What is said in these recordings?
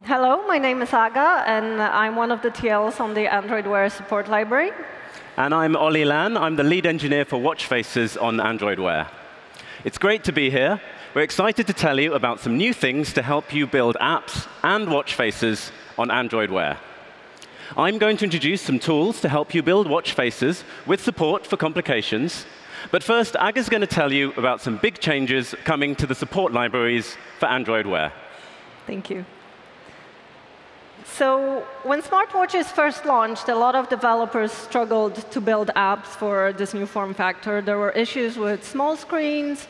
Hello, my name is Aga, and I'm one of the TLs on the Android Wear support library. And I'm Ollie Lan. I'm the lead engineer for WatchFaces on Android Wear. It's great to be here. We're excited to tell you about some new things to help you build apps and watch faces on Android Wear. I'm going to introduce some tools to help you build watch faces with support for complications. But first, Aga's going to tell you about some big changes coming to the support libraries for Android Wear. Thank you. So when smartwatches first launched, a lot of developers struggled to build apps for this new form factor. There were issues with small screens,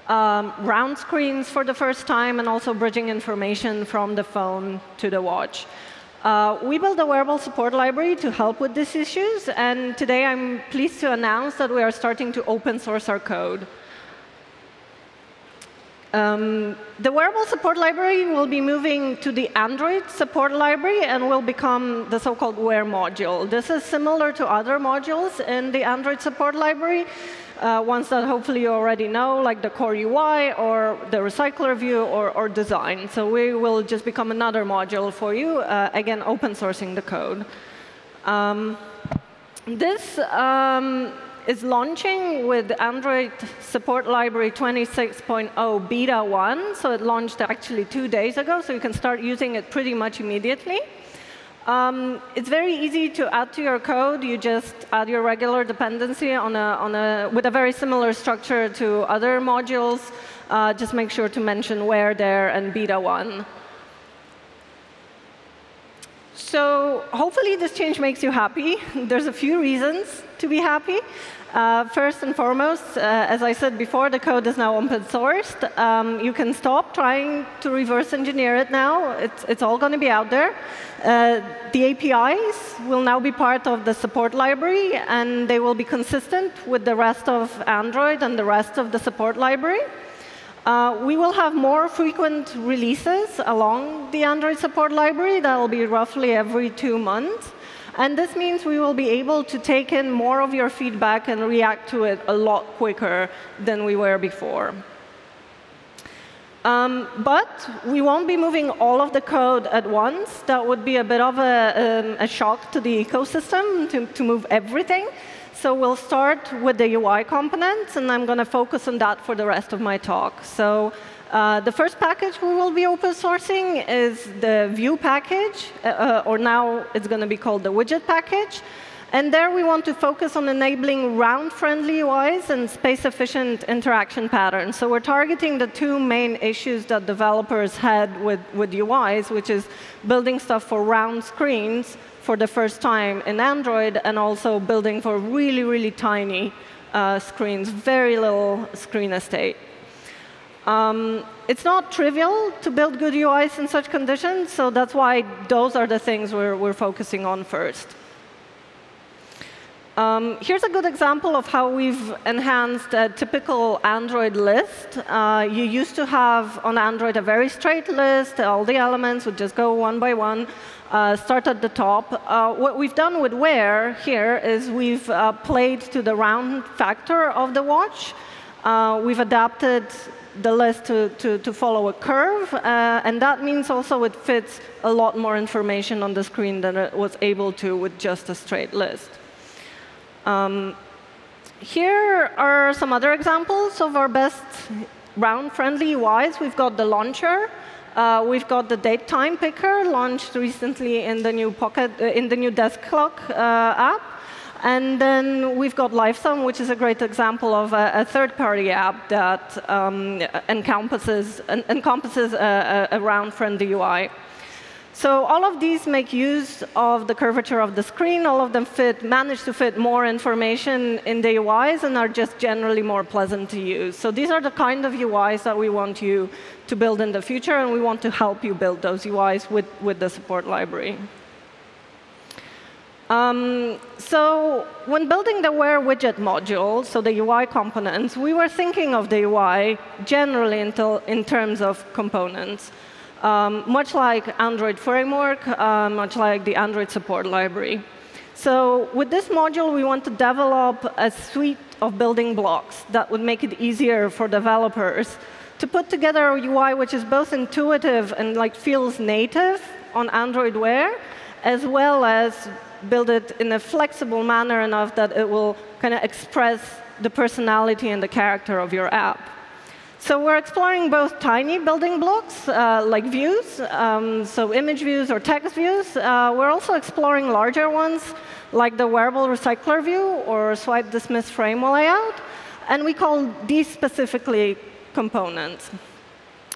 round screens for the first time, and also bridging information from the phone to the watch. We built a wearable support library to help with these issues, and today I'm pleased to announce that we are starting to open source our code. The wearable support library will be moving to the Android support library and will become the so-called Wear module. This is similar to other modules in the Android support library, ones that hopefully you already know, like the core UI or the recycler view or design. So we will just become another module for you, again, open sourcing the code. This is launching with Android Support Library 26.0 Beta 1. So it launched actually 2 days ago, so you can start using it pretty much immediately. It's very easy to add to your code. You just add your regular dependency with a very similar structure to other modules. Just make sure to mention where there and Beta 1. So hopefully this change makes you happy. There's a few reasons to be happy. First and foremost, as I said before, the code is now open sourced. You can stop trying to reverse engineer it now. It's all going to be out there. The APIs will now be part of the support library, and they will be consistent with the rest of Android and the rest of the support library. We will have more frequent releases along the Android support library. That will be roughly every 2 months. And this means we will be able to take in more of your feedback and react to it a lot quicker than we were before. But we won't be moving all of the code at once. That would be a bit of a shock to the ecosystem to move everything. So we'll start with the UI components, and I'm going to focus on that for the rest of my talk. So the first package we will be open sourcing is the View package, or now it's going to be called the Widget package. And there we want to focus on enabling round-friendly UIs and space-efficient interaction patterns. So we're targeting the two main issues that developers had with UIs, which is building stuff for round screens for the first time in Android, and also building for really, really tiny screens, very little screen estate. It's not trivial to build good UIs in such conditions, so that's why those are the things we're focusing on first. Here's a good example of how we've enhanced a typical Android list. You used to have on Android a very straight list. All the elements would just go one by one, start at the top. What we've done with Wear here is we've played to the round factor of the watch. We've adapted the list to follow a curve, and that means also it fits a lot more information on the screen than it was able to with just a straight list. Here are some other examples of our best round-friendly UIs. We've got the launcher. We've got the date time picker, launched recently in the new desk clock app. And then we've got LiveSum, which is a great example of a third-party app that encompasses a round-friendly UI. So all of these make use of the curvature of the screen. All of them manage to fit more information in the UIs and are just generally more pleasant to use. So these are the kind of UIs that we want you to build in the future, and we want to help you build those UIs with the support library. So when building the Wear widget module, so the UI components, we were thinking of the UI generally in terms of components. Much like Android framework, much like the Android support library. So with this module, we want to develop a suite of building blocks that would make it easier for developers to put together a UI which is both intuitive and feels native on Android Wear, as well as build it in a flexible manner enough that it will kind of express the personality and the character of your app. So we're exploring both tiny building blocks, like views, so image views or text views. We're also exploring larger ones, like the Wearable Recycler View or Swipe Dismiss Frame layout. And we call these specifically components.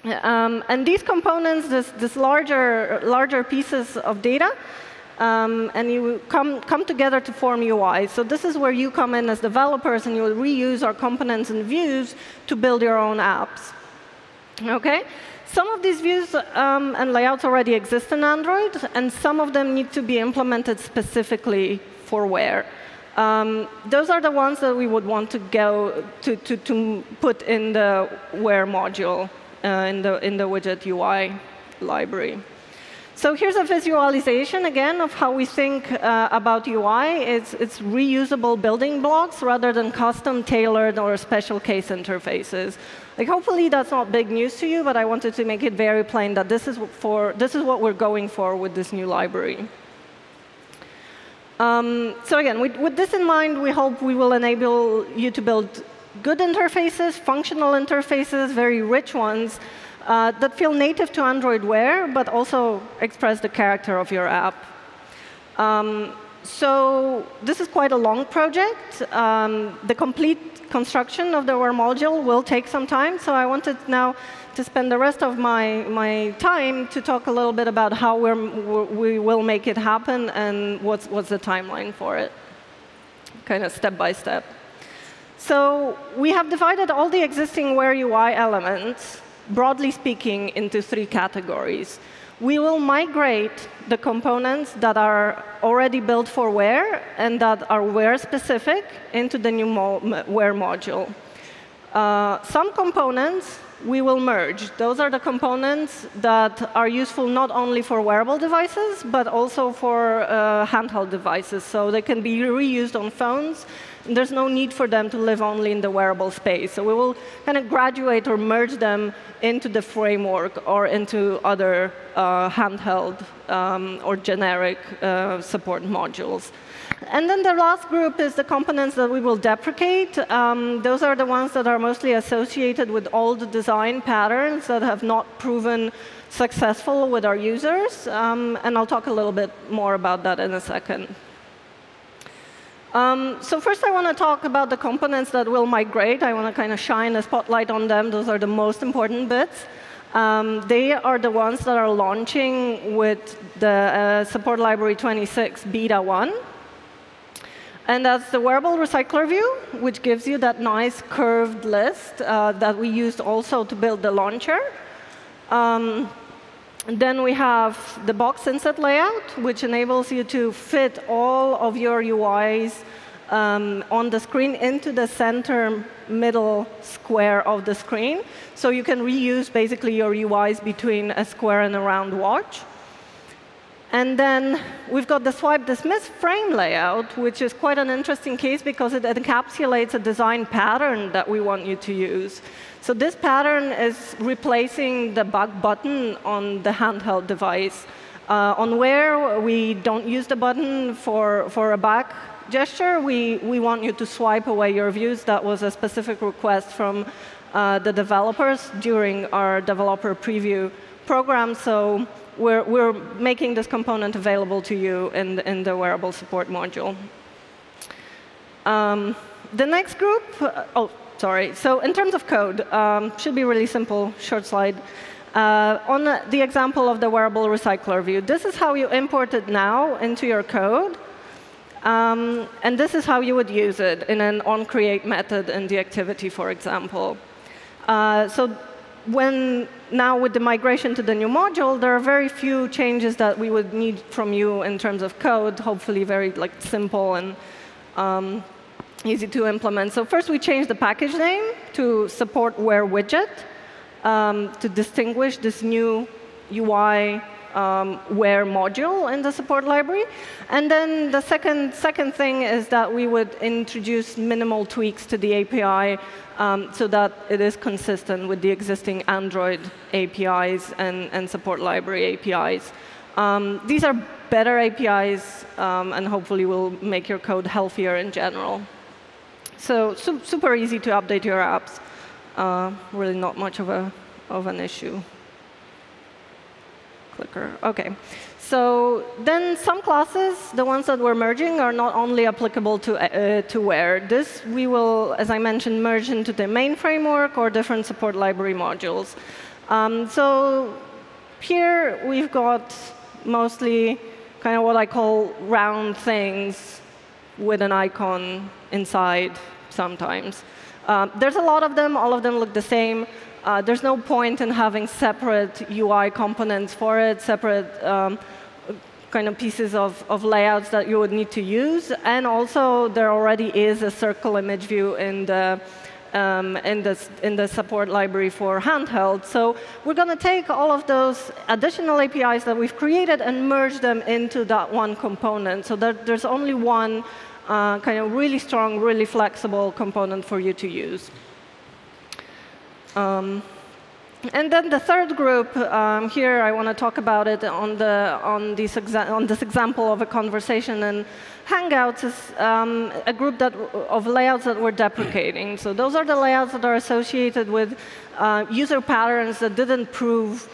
And these components, this larger pieces of data, and you come together to form UI. So this is where you come in as developers, and you will reuse our components and views to build your own apps. OK? Some of these views and layouts already exist in Android, and some of them need to be implemented specifically for Wear. Those are the ones that we would want to go to put in the Wear module in the widget UI library. So here's a visualization, again, of how we think about UI. It's reusable building blocks rather than custom, tailored, or special case interfaces. Like, hopefully, that's not big news to you, but I wanted to make it very plain that this is what we're going for with this new library. So again, with this in mind, we hope we will enable you to build good interfaces, functional interfaces, very rich ones, that feel native to Android Wear, but also express the character of your app. So this is quite a long project. The complete construction of the Wear module will take some time, so I wanted now to spend the rest of my time to talk a little bit about how we will make it happen and what's the timeline for it, kind of step by step. So we have divided all the existing Wear UI elements, broadly speaking, into 3 categories. We will migrate the components that are already built for Wear and that are Wear-specific into the new Wear module. Some components we will merge. Those are the components that are useful not only for wearable devices, but also for handheld devices. So they can be reused on phones. There's no need for them to live only in the wearable space. So we will kind of graduate or merge them into the framework or into other handheld or generic support modules. And then the last group is the components that we will deprecate. Those are the ones that are mostly associated with old design patterns that have not proven successful with our users. And I'll talk a little bit more about that in a second. So first, I want to talk about the components that will migrate. I want to kind of shine a spotlight on them. Those are the most important bits. They are the ones that are launching with the support library 26 beta 1. And that's the Wearable Recycler View, which gives you that nice curved list that we used also to build the launcher. Then we have the box inset layout, which enables you to fit all of your UIs on the screen into the center middle square of the screen. So you can reuse basically your UIs between a square and a round watch. And then we've got the Swipe Dismiss Frame layout, which is quite an interesting case because it encapsulates a design pattern that we want you to use. So this pattern is replacing the back button on the handheld device. On Wear, we don't use the button for a back gesture. We want you to swipe away your views. That was a specific request from the developers during our developer preview program. So we're making this component available to you in the wearable support module. The next group, sorry. So in terms of code, should be really simple, short slide. On the example of the Wearable Recycler View, this is how you import it now into your code. And this is how you would use it in an onCreate method in the activity, for example. So now with the migration to the new module, there are very few changes that we would need from you in terms of code, hopefully very simple and easy to implement. So first, we changed the package name to support Wear widget to distinguish this new UI Wear module in the support library. And then the second thing is that we would introduce minimal tweaks to the API so that it is consistent with the existing Android APIs and support library APIs. These are better APIs, and hopefully will make your code healthier in general. So super easy to update your apps. Really not much of an issue. Clicker. OK. So then some classes, the ones that we're merging, are not only applicable to Wear. This we will, as I mentioned, merge into the main framework or different support library modules. So here we've got mostly kind of what I call round things with an icon inside sometimes. There's a lot of them. All of them look the same. There's no point in having separate UI components for it, separate kind of pieces of layouts that you would need to use. And also, there already is a circle image view in the support library for handheld. So we're going to take all of those additional APIs that we've created and merge them into that one component, so that there's only one kind of really strong, really flexible component for you to use. And then the third group, here I want to talk about it on this example of a conversation in Hangouts, is a group of layouts that we're deprecating. So those are the layouts that are associated with user patterns that didn't prove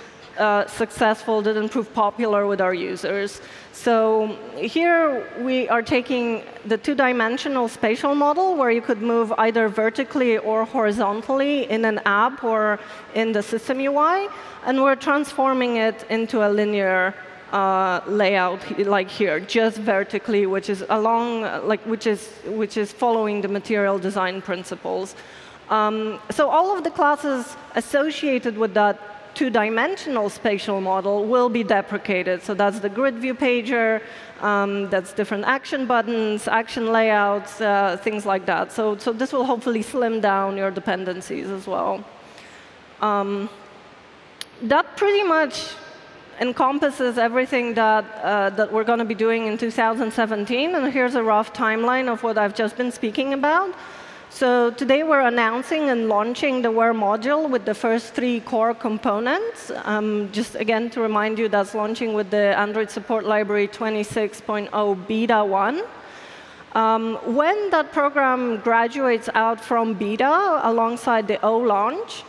successful, didn't prove popular with our users. So here we are taking the two-dimensional spatial model, where you could move either vertically or horizontally in an app or in the system UI, and we're transforming it into a linear layout, like here, just vertically, which is which is following the material design principles. So all of the classes associated with that two-dimensional spatial model will be deprecated. So that's the grid view pager, that's different action buttons, action layouts, things like that. So this will hopefully slim down your dependencies as well. That pretty much encompasses everything that we're going to be doing in 2017. And here's a rough timeline of what I've just been speaking about. So today we're announcing and launching the Wear module with the first 3 core components. Just again to remind you, that's launching with the Android support library 26.0 beta 1. When that program graduates out from beta alongside the O launch,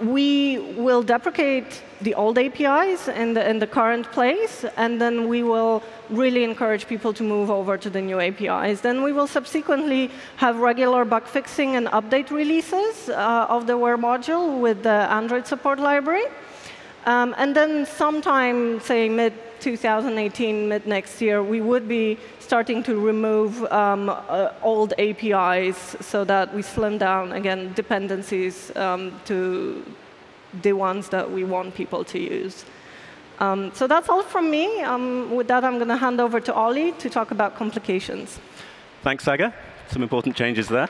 we will deprecate the old APIs in the current place, and then we will really encourage people to move over to the new APIs. Then we will subsequently have regular bug fixing and update releases of the Wear module with the Android support library. And then sometime, say, mid-2018, mid-next year, we would be starting to remove old APIs so that we slim down, again, dependencies to the ones that we want people to use. So that's all from me. With that, I'm going to hand over to Ollie to talk about complications. Thanks, Saga. Some important changes there.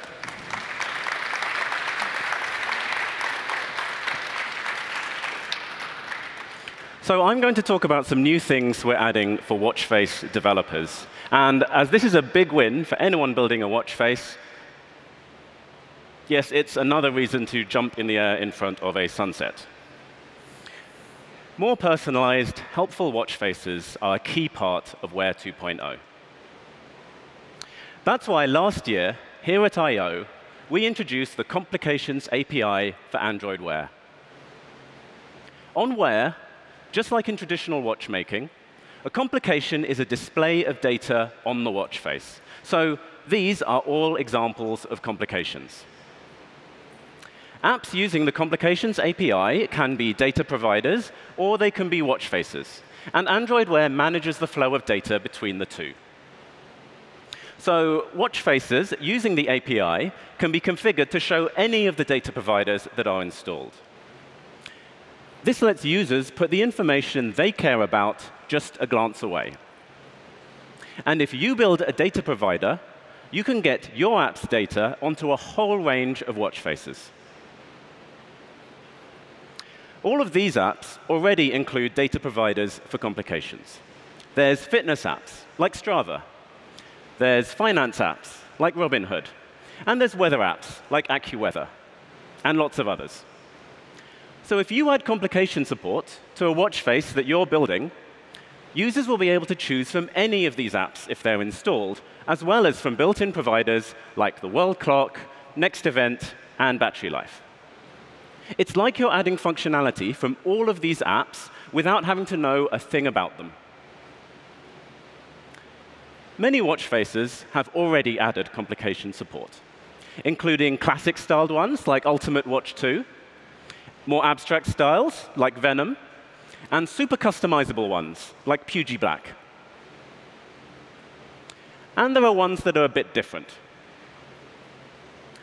So I'm going to talk about some new things we're adding for WatchFace developers. And as this is a big win for anyone building a WatchFace, yes, it's another reason to jump in the air in front of a sunset. More personalized, helpful watch faces are a key part of Wear 2.0. That's why last year, here at I/O, we introduced the Complications API for Android Wear. On Wear, just like in traditional watchmaking, a complication is a display of data on the watch face. So these are all examples of complications. Apps using the Complications API can be data providers, or they can be watch faces. And Android Wear manages the flow of data between the two. So watch faces using the API can be configured to show any of the data providers that are installed. This lets users put the information they care about just a glance away. And if you build a data provider, you can get your app's data onto a whole range of watch faces. All of these apps already include data providers for complications. There's fitness apps, like Strava. There's finance apps, like Robinhood. And there's weather apps, like AccuWeather, and lots of others. So if you add complication support to a watch face that you're building, users will be able to choose from any of these apps if they're installed, as well as from built-in providers like the world clock, next event, and battery life. It's like you're adding functionality from all of these apps without having to know a thing about them. Many watch faces have already added complication support, including classic-styled ones like Ultimate Watch 2, more abstract styles like Venom, and super customizable ones like Pugy Black. And there are ones that are a bit different.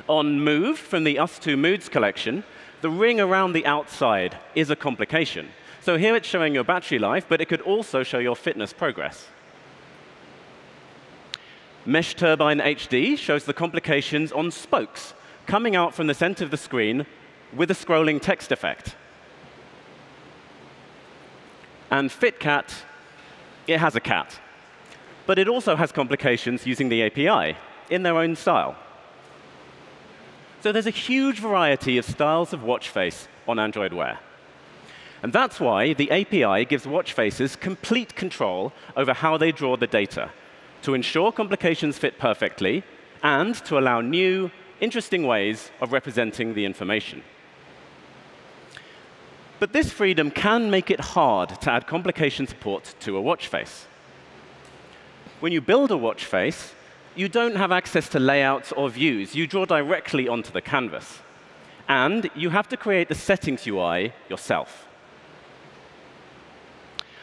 On Move from the Us2 Moods collection, the ring around the outside is a complication. So here it's showing your battery life, but it could also show your fitness progress. Mesh Turbine HD shows the complications on spokes coming out from the center of the screen with a scrolling text effect. And FitCat, it has a cat. But it also has complications using the API in their own style. So there's a huge variety of styles of watch face on Android Wear. And that's why the API gives watch faces complete control over how they draw the data, to ensure complications fit perfectly, and to allow new, interesting ways of representing the information. But this freedom can make it hard to add complication support to a watch face. When you build a watch face, you don't have access to layouts or views. You draw directly onto the canvas. And you have to create the settings UI yourself.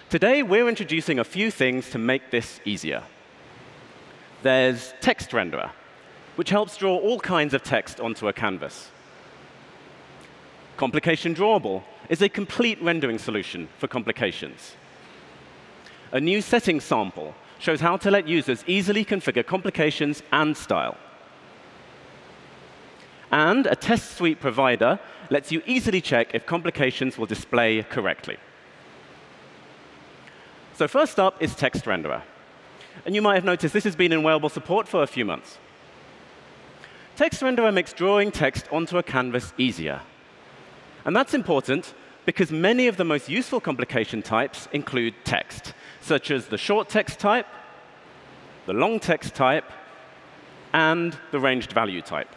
Today, we're introducing a few things to make this easier. There's Text Renderer, which helps draw all kinds of text onto a canvas. Complication Drawable is a complete rendering solution for complications. A new settings sample shows how to let users easily configure complications and style. And a test suite provider lets you easily check if complications will display correctly. So first up is Text Renderer. And you might have noticed this has been in Wearable support for a few months. Text Renderer makes drawing text onto a canvas easier. And that's important because many of the most useful complication types include text, such as the short text type, the long text type, and the ranged value type.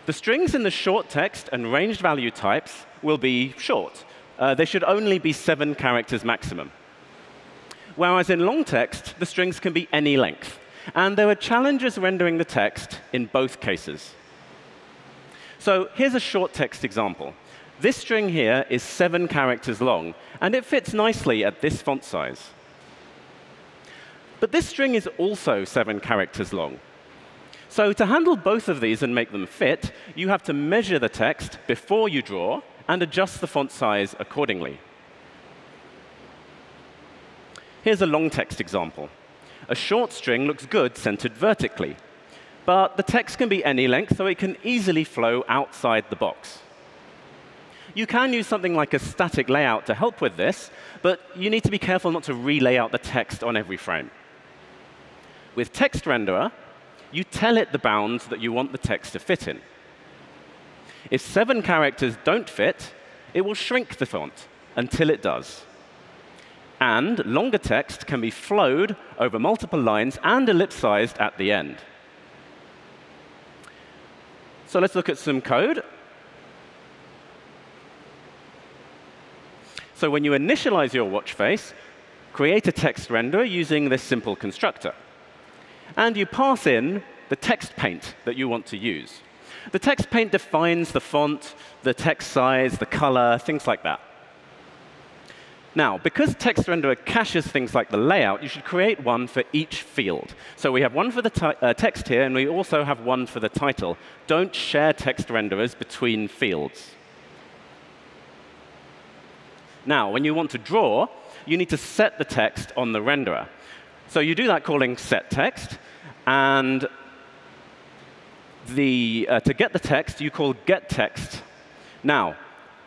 The strings in the short text and ranged value types will be short. They should only be 7 characters maximum. Whereas in long text, the strings can be any length. And there are challenges rendering the text in both cases. So here's a short text example. This string here is 7 characters long, and it fits nicely at this font size. But this string is also 7 characters long. So to handle both of these and make them fit, you have to measure the text before you draw and adjust the font size accordingly. Here's a long text example. A short string looks good centered vertically. But the text can be any length, so it can easily flow outside the box. You can use something like a static layout to help with this, but you need to be careful not to relay out the text on every frame. With Text Renderer, you tell it the bounds that you want the text to fit in. If 7 characters don't fit, it will shrink the font until it does. And longer text can be flowed over multiple lines and ellipsized at the end. So let's look at some code. So when you initialize your watch face, create a text renderer using this simple constructor. And you pass in the text paint that you want to use. The text paint defines the font, the text size, the color, things like that. Now, because Text Renderer caches things like the layout, you should create one for each field. So we have one for the text here, and we also have one for the title. Don't share text renderers between fields. Now, when you want to draw, you need to set the text on the renderer. So you do that calling setText, and to get the text, you call getText. Now,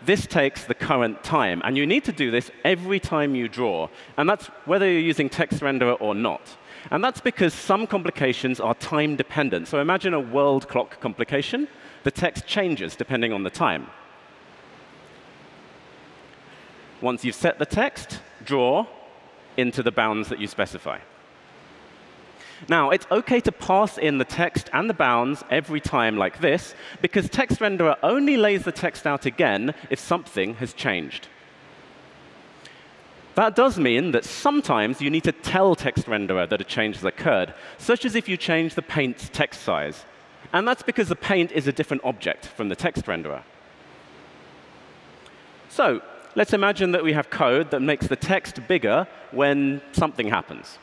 this takes the current time, and you need to do this every time you draw, and that's whether you're using Text Renderer or not. And that's because some complications are time dependent. So imagine a world clock complication. The text changes depending on the time. Once you've set the text, draw, into the bounds that you specify. Now, it's OK to pass in the text and the bounds every time like this, because Text Renderer only lays the text out again if something has changed. That does mean that sometimes you need to tell Text Renderer that a change has occurred, such as if you change the paint's text size. And that's because the paint is a different object from the Text Renderer. So let's imagine that we have code that makes the text bigger when something happens.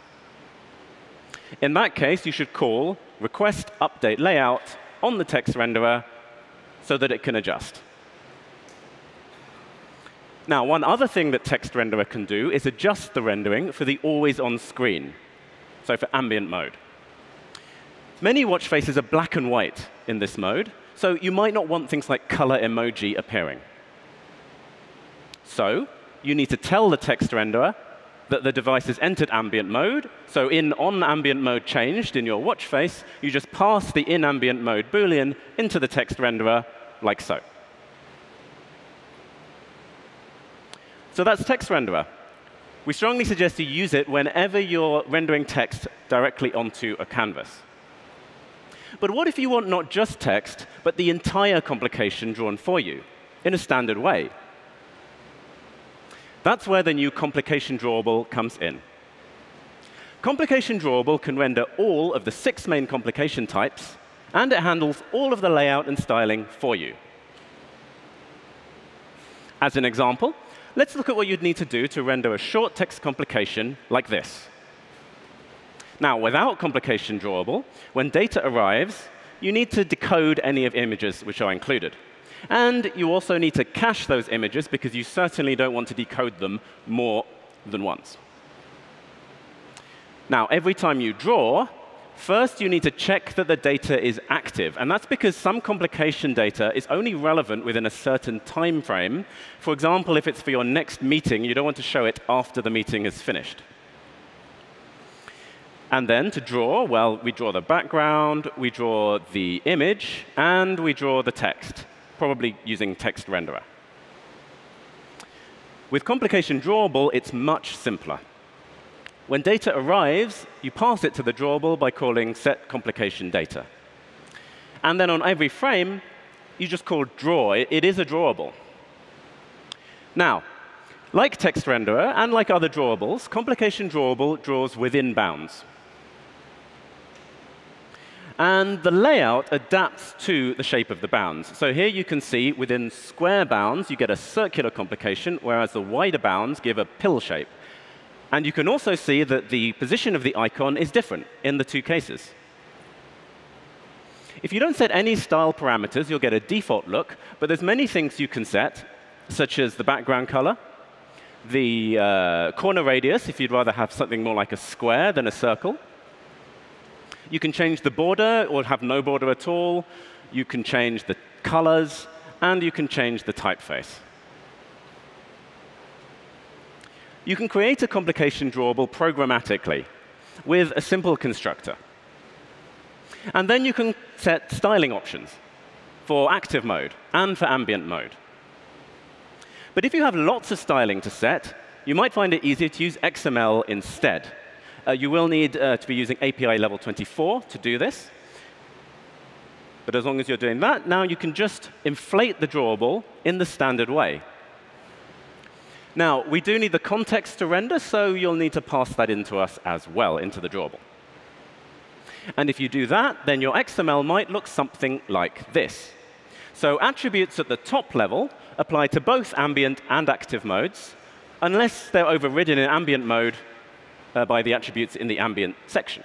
In that case, you should call request update layout on the text renderer so that it can adjust. Now, one other thing that text renderer can do is adjust the rendering for the always-on screen, so for ambient mode. Many watch faces are black and white in this mode, so you might not want things like color emoji appearing. So you need to tell the text renderer that the device has entered ambient mode. So in on ambient mode changed in your watch face, you just pass the in ambient mode Boolean into the text renderer like so. So that's text renderer. We strongly suggest you use it whenever you're rendering text directly onto a canvas. But what if you want not just text, but the entire complication drawn for you in a standard way? That's where the new complication drawable comes in. Complication drawable can render all of the 6 main complication types, and it handles all of the layout and styling for you. As an example, let's look at what you'd need to do to render a short text complication like this. Now, without complication drawable, when data arrives, you need to decode any of images which are included. And you also need to cache those images, because you certainly don't want to decode them more than once. Now, every time you draw, first you need to check that the data is active. And that's because some complication data is only relevant within a certain time frame. For example, if it's for your next meeting, you don't want to show it after the meeting is finished. And then to draw, well, we draw the background, we draw the image, and we draw the text, probably using text renderer. With complication drawable, it's much simpler. When data arrives, you pass it to the drawable by calling setComplicationData. And then on every frame, you just call draw. It is a drawable. Now, like text renderer and like other drawables, complication drawable draws within bounds. And the layout adapts to the shape of the bounds. So here you can see within square bounds, you get a circular complication, whereas the wider bounds give a pill shape. And you can also see that the position of the icon is different in the 2 cases. If you don't set any style parameters, you'll get a default look. But there's many things you can set, such as the background color, the corner radius, if you'd rather have something more like a square than a circle. You can change the border or have no border at all. You can change the colors, and you can change the typeface. You can create a complication drawable programmatically with a simple constructor. And then you can set styling options for active mode and for ambient mode. But if you have lots of styling to set, you might find it easier to use XML instead. You will need to be using API level 24 to do this. But as long as you're doing that, now you can just inflate the drawable in the standard way. Now, we do need the context to render, so you'll need to pass that into us as well, into the drawable. And if you do that, then your XML might look something like this. So attributes at the top level apply to both ambient and active modes, unless they're overridden in ambient mode by the attributes in the ambient section.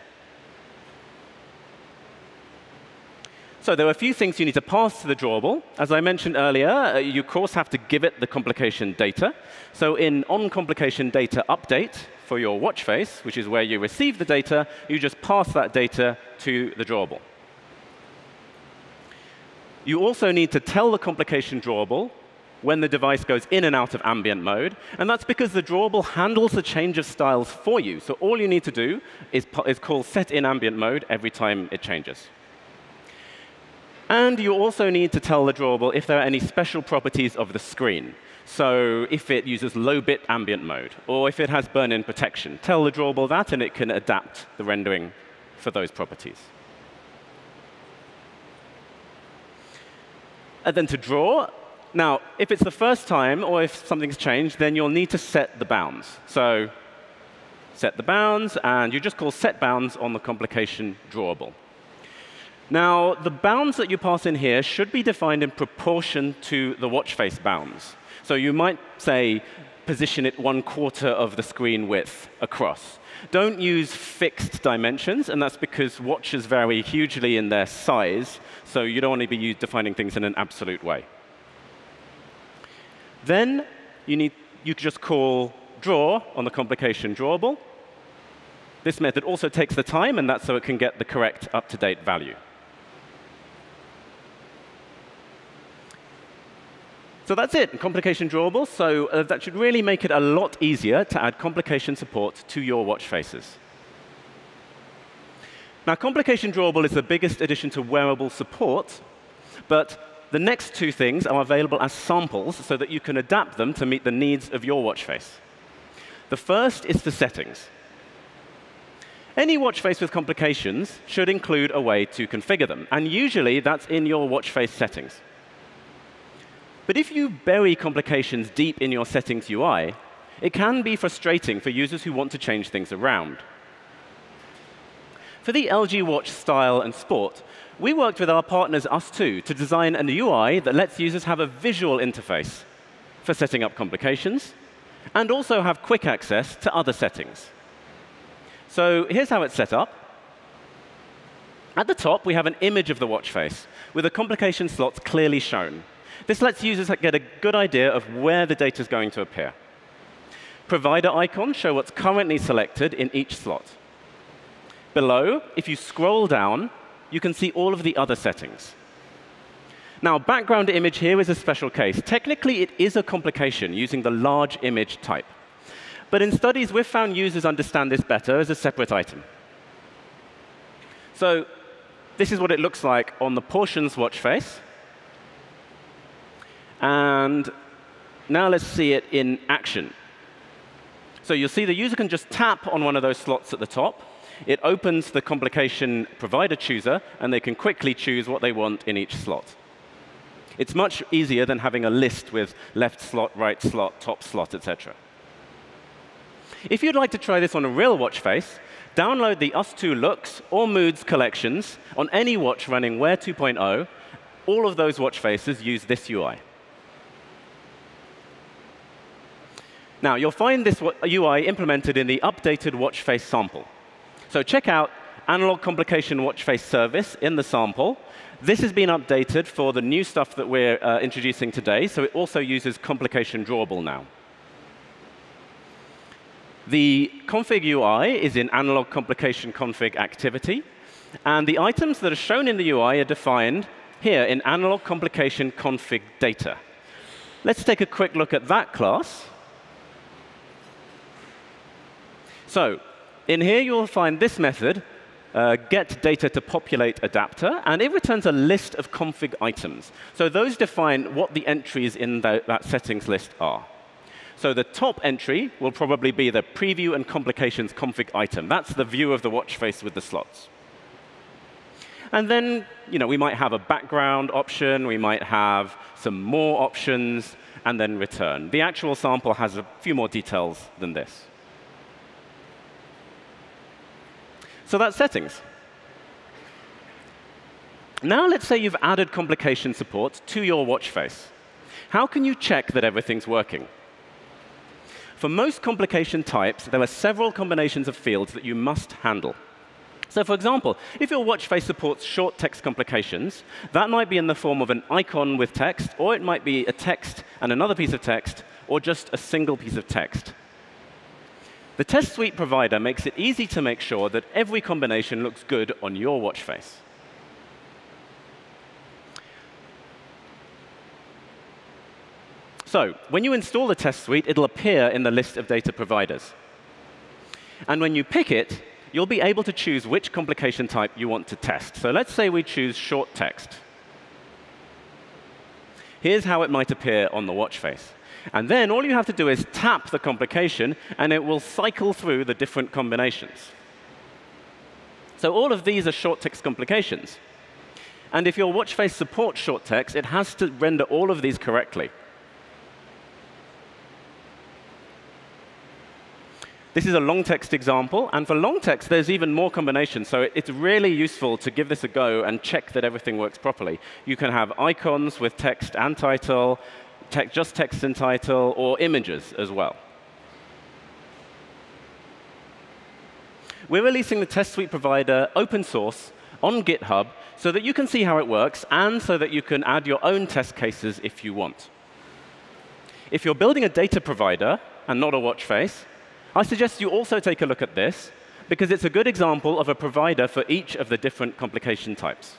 So there are a few things you need to pass to the drawable. As I mentioned earlier, you of course have to give it the complication data. So in onComplicationDataUpdate for your watch face, which is where you receive the data, you just pass that data to the drawable. You also need to tell the complication drawable when the device goes in and out of ambient mode. And that's because the drawable handles the change of styles for you. So all you need to do is call setInAmbientMode every time it changes. And you also need to tell the drawable if there are any special properties of the screen. So if it uses low-bit ambient mode, or if it has burn-in protection, tell the drawable that, and it can adapt the rendering for those properties. And then to draw, now, if it's the first time, or if something's changed, then you'll need to set the bounds. So set the bounds, and you just call setBounds on the complication drawable. Now, the bounds that you pass in here should be defined in proportion to the watch face bounds. So you might say, position it 1/4 of the screen width across. Don't use fixed dimensions, and that's because watches vary hugely in their size, so you don't want to be defining things in an absolute way. Then you just call draw on the complication drawable. This method also takes the time, and that's so it can get the correct up-to-date value. So that's it, complication drawable. So that should really make it a lot easier to add complication support to your watch faces. Now, complication drawable is the biggest addition to wearable support, but the next two things are available as samples so that you can adapt them to meet the needs of your watch face. The first is the settings. Any watch face with complications should include a way to configure them, and usually that's in your watch face settings. But if you bury complications deep in your settings UI, it can be frustrating for users who want to change things around. For the LG Watch Style and Sport, we worked with our partners Us2 to design an UI that lets users have a visual interface for setting up complications and also have quick access to other settings. So here's how it's set up. At the top, we have an image of the watch face with the complication slots clearly shown. This lets users get a good idea of where the data is going to appear. Provider icons show what's currently selected in each slot. Below, if you scroll down, you can see all of the other settings. Now, background image here is a special case. Technically, it is a complication using the large image type. But in studies, we've found users understand this better as a separate item. So this is what it looks like on the portions watch face. And now let's see it in action. So you'll see the user can just tap on one of those slots at the top. It opens the complication provider chooser, and they can quickly choose what they want in each slot. It's much easier than having a list with left slot, right slot, top slot, etc. If you'd like to try this on a real watch face, download the Us2 Looks or Moods collections on any watch running Wear 2.0. All of those watch faces use this UI. Now, you'll find this UI implemented in the updated watch face sample. So check out Analog Complication Watch Face Service in the sample. This has been updated for the new stuff that we're introducing today, so it also uses complication drawable now. The config UI is in Analog Complication Config Activity, and the items that are shown in the UI are defined here in Analog Complication Config Data. Let's take a quick look at that class. So in here, you'll find this method, getDataToPopulateAdapter, and it returns a list of config items. So those define what the entries in that settings list are. So the top entry will probably be the preview and complications config item. That's the view of the watch face with the slots. And then we might have a background option. We might have some more options, and then return. The actual sample has a few more details than this. So that's settings. Now let's say you've added complication support to your watch face. How can you check that everything's working? For most complication types, there are several combinations of fields that you must handle. So for example, if your watch face supports short text complications, that might be in the form of an icon with text, or it might be a text and another piece of text, or just a single piece of text. The test suite provider makes it easy to make sure that every combination looks good on your watch face. So when you install the test suite, it'll appear in the list of data providers. And when you pick it, you'll be able to choose which complication type you want to test. So let's say we choose short text. Here's how it might appear on the watch face. And then all you have to do is tap the complication, and it will cycle through the different combinations. So all of these are short text complications. And if your watch face supports short text, it has to render all of these correctly. This is a long text example. And for long text, there's even more combinations. So it's really useful to give this a go and check that everything works properly. You can have icons with text and title, just text and title, or images as well. We're releasing the Test Suite Provider open source on GitHub so that you can see how it works and so that you can add your own test cases if you want. If you're building a data provider and not a watch face, I suggest you also take a look at this, because it's a good example of a provider for each of the different complication types.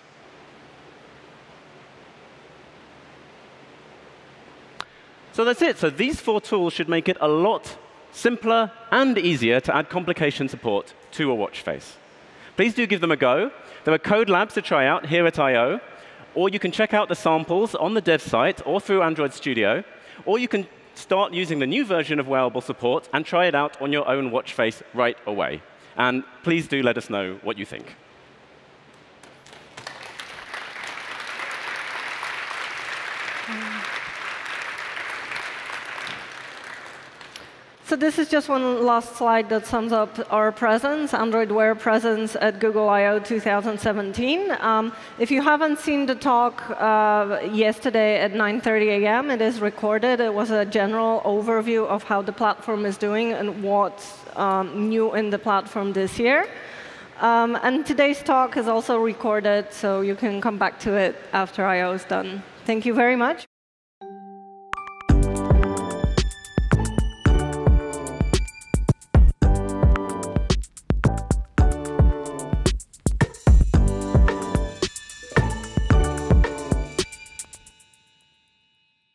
So that's it. So these 4 tools should make it a lot simpler and easier to add complication support to a watch face. Please do give them a go. There are code labs to try out here at I/O, or you can check out the samples on the dev site or through Android Studio, or you can start using the new version of Wearable Support and try it out on your own watch face right away. And please do let us know what you think. So this is just one last slide that sums up our presence, Android Wear presence at Google I/O 2017. If you haven't seen the talk yesterday at 9:30 a.m., it is recorded. It was a general overview of how the platform is doing and what's new in the platform this year. And today's talk is also recorded, so you can come back to it after I/O is done. Thank you very much.